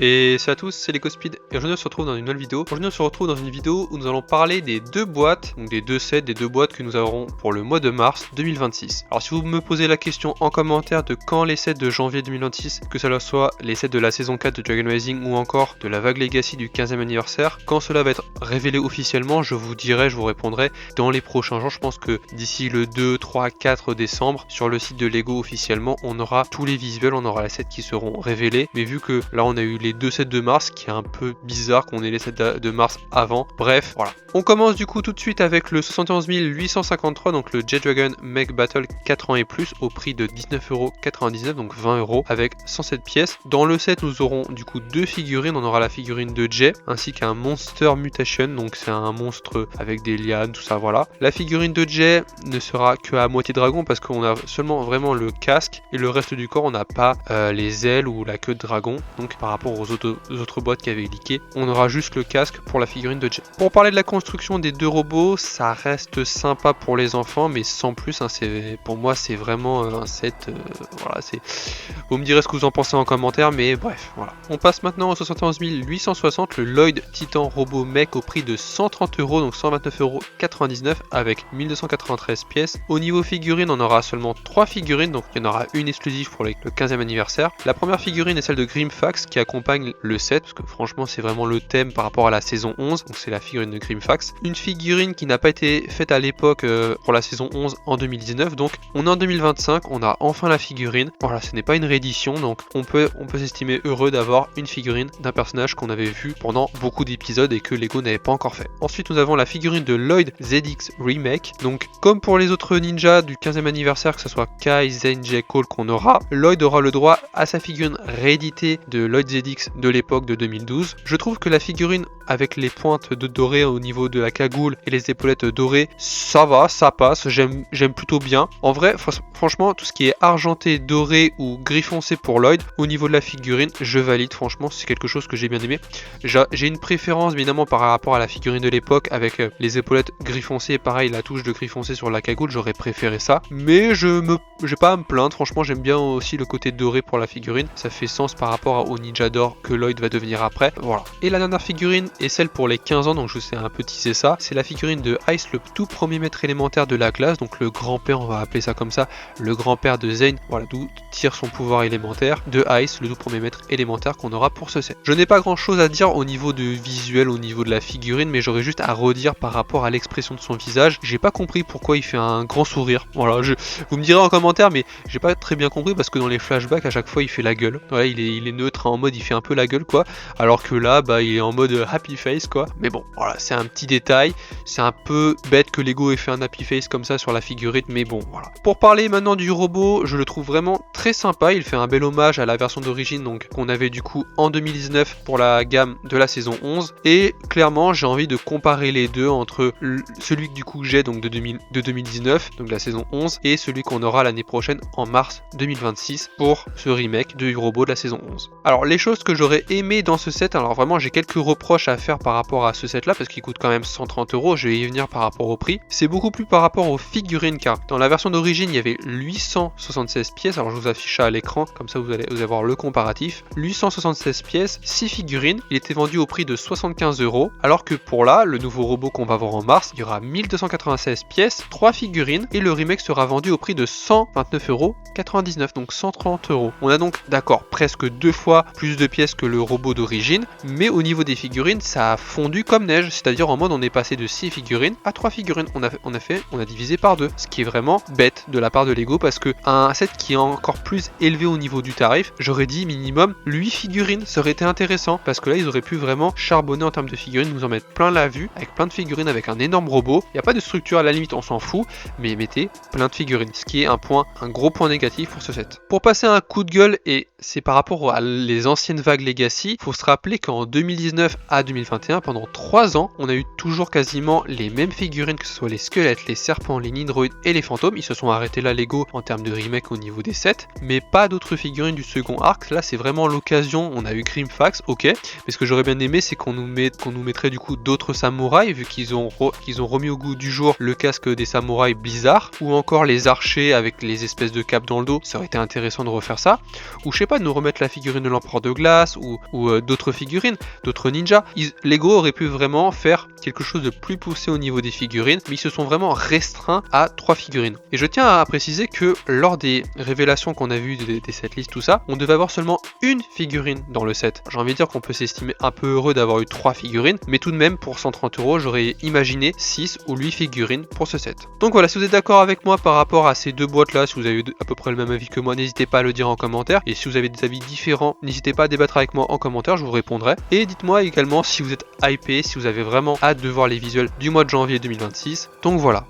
Et c'est à tous, c'est LegoSpeed et aujourd'hui on se retrouve dans une nouvelle vidéo. Aujourd'hui on se retrouve dans une vidéo où nous allons parler des deux boîtes, donc des deux sets, des deux boîtes que nous aurons pour le mois de mars 2026. Alors si vous me posez la question en commentaire de quand les sets de janvier 2026, que cela soit les sets de la saison 4 de Dragon Rising ou encore de la vague Legacy du 15e anniversaire, quand cela va être révélé officiellement, je vous répondrai dans les prochains jours. Je pense que d'ici le 2, 3, 4 décembre, sur le site de Lego officiellement, on aura tous les visuels, on aura les sets qui seront révélés. Mais vu que là on a eu les deux sets de mars, qui est un peu bizarre qu'on ait les sets de mars avant. Bref, voilà. On commence du coup tout de suite avec le 71 853, donc le Jet Dragon Mech Battle 4 ans et plus au prix de 19,99€, donc 20€, avec 107 pièces. Dans le set, nous aurons du coup deux figurines. On aura la figurine de Jay ainsi qu'un Monster Mutation, donc c'est un monstre avec des lianes, tout ça, voilà. La figurine de Jay ne sera que à moitié dragon parce qu'on a seulement vraiment le casque et le reste du corps, on n'a pas les ailes ou la queue de dragon. Donc par rapport aux autres boîtes qui avaient leaké, on aura juste le casque pour la figurine de Jay. Pour parler de la construction des deux robots, ça reste sympa pour les enfants, mais sans plus, hein, pour moi c'est vraiment un set, voilà, vous me direz ce que vous en pensez en commentaire, mais bref, voilà. On passe maintenant au 71 860, le Lloyd Titan Robot Mech au prix de 130€, donc 129,99€ avec 1293 pièces. Au niveau figurine, on aura seulement 3 figurines, donc il y en aura une exclusive pour le 15e anniversaire. La première figurine est celle de Grimfax qui accompagne le set, parce que franchement c'est vraiment le thème par rapport à la saison 11, donc c'est la figurine de Grimfax. Une figurine qui n'a pas été faite à l'époque pour la saison 11 en 2019, donc on est en 2025, on a enfin la figurine. Voilà, ce n'est pas une réédition, donc on peut s'estimer heureux d'avoir une figurine d'un personnage qu'on avait vu pendant beaucoup d'épisodes et que Lego n'avait pas encore fait. Ensuite nous avons la figurine de Lloyd ZX Remake, donc comme pour les autres ninjas du 15e anniversaire, que ce soit Kai, Zen, J, Cole qu'on aura, Lloyd aura le droit à sa figurine rééditée de Lloyd ZX de l'époque de 2012. Je trouve que la figurine avec les pointes de doré au niveau de la cagoule et les épaulettes dorées, ça va, ça passe, j'aime plutôt bien. En vrai, franchement, tout ce qui est argenté, doré ou gris foncé pour Lloyd, au niveau de la figurine, je valide, franchement, c'est quelque chose que j'ai bien aimé. J'ai une préférence, évidemment, par rapport à la figurine de l'époque, avec les épaulettes gris foncé, pareil, la touche de gris foncé sur la cagoule, j'aurais préféré ça. Mais j'ai pas à me plaindre, franchement, j'aime bien aussi le côté doré pour la figurine, ça fait sens par rapport au ninja d'or que Lloyd va devenir après, voilà. Et la dernière figurine est celle pour les 15 ans, donc je vous ai un peu teasé ça, c'est la figurine de Ice, le tout premier maître élémentaire de la classe, donc le grand-père, on va appeler ça comme ça, le grand-père de Zane, voilà, d'où tire son pouvoir élémentaire, de Ice, le tout premier maître élémentaire qu'on aura pour ce set. Je n'ai pas grand chose à dire au niveau de visuel, au niveau de la figurine, mais j'aurais juste à redire par rapport à l'expression de son visage. J'ai pas compris pourquoi il fait un grand sourire, voilà, vous me direz en commentaire, mais j'ai pas très bien compris parce que dans les flashbacks, à chaque fois il fait la gueule, voilà, il est neutre, en mode il fait un peu la gueule quoi, alors que là, bah il est en mode happy face quoi, mais bon, voilà, c'est un petit détail, c'est un peu bête que Lego ait fait un happy face comme ça sur la figurine, mais bon, voilà. Pour parler maintenant du robot, je le trouve vraiment très sympa, il fait un bel hommage à la version d'origine, donc qu'on avait du coup en 2019 pour la gamme de la saison 11, et clairement j'ai envie de comparer les deux entre celui que du coup j'ai donc de 2019, donc de la saison 11, et celui qu'on aura l'année prochaine en mars 2026 pour ce remake du robot de la saison 11. Alors les choses que j'aurais aimé dans ce set, alors vraiment j'ai quelques reproches à faire par rapport à ce set là parce qu'il coûte quand même 130€, je vais y venir par rapport au prix. C'est beaucoup plus par rapport aux figurines car dans la version d'origine il y avait 876 pièces, alors je vous affiche ça à l'écran comme ça vous allez voir le comparatif. 876 pièces, 6 figurines, il était vendu au prix de 75€, alors que pour là, le nouveau robot qu'on va voir en mars, il y aura 1296 pièces, 3 figurines et le remake sera vendu au prix de 129,99€, donc 130€. On a donc d'accord presque 2 fois plus de pièces que le robot d'origine, mais au niveau des figurines ça a fondu comme neige, c'est-à-dire en mode on est passé de 6 figurines à 3 figurines, on a divisé par 2, ce qui est vraiment bête de la part de Lego parce que un set qui est encore plus élevé au niveau du tarif, j'aurais dit minimum 8 figurines, ça aurait été intéressant parce que là ils auraient pu vraiment charbonner en termes de figurines, nous en mettre plein la vue avec plein de figurines avec un énorme robot, il n'y a pas de structure à la limite, on s'en fout, mais mettez plein de figurines, ce qui est un gros point négatif pour ce set. Pour passer à un coup de gueule, et c'est par rapport à les anciennes vagues Legacy, il faut se rappeler qu'en 2019 à 2021, pendant 3 ans, on a eu toujours quasiment vraiment les mêmes figurines, que ce soit les squelettes, les serpents, les nidroïdes et les fantômes. Ils se sont arrêtés là Lego en termes de remake au niveau des sets, mais pas d'autres figurines du second arc. Là c'est vraiment l'occasion. On a eu Grimfax, ok, mais ce que j'aurais bien aimé c'est qu'on nous mettrait du coup d'autres samouraïs, vu qu'ils ont remis au goût du jour le casque des samouraïs Blizzard, ou encore les archers avec les espèces de capes dans le dos. Ça aurait été intéressant de refaire ça, ou je sais pas, de nous remettre la figurine de l'empereur de glace, ou d'autres figurines, d'autres ninjas. Lego aurait pu vraiment faire quelque chose de plus poussé au niveau des figurines, mais ils se sont vraiment restreints à 3 figurines. Et je tiens à préciser que lors des révélations qu'on a vues des setlists, tout ça, on devait avoir seulement une figurine dans le set. J'ai envie de dire qu'on peut s'estimer un peu heureux d'avoir eu 3 figurines, mais tout de même pour 130 €, j'aurais imaginé 6 ou 8 figurines pour ce set. Donc voilà, si vous êtes d'accord avec moi par rapport à ces deux boîtes là, si vous avez à peu près le même avis que moi, n'hésitez pas à le dire en commentaire, et si vous avez des avis différents, n'hésitez pas à débattre avec moi en commentaire, je vous répondrai. Et dites-moi également si vous êtes hypé, si vous avez vraiment hâte de voir les visuels du mois de janvier 2026. Donc voilà.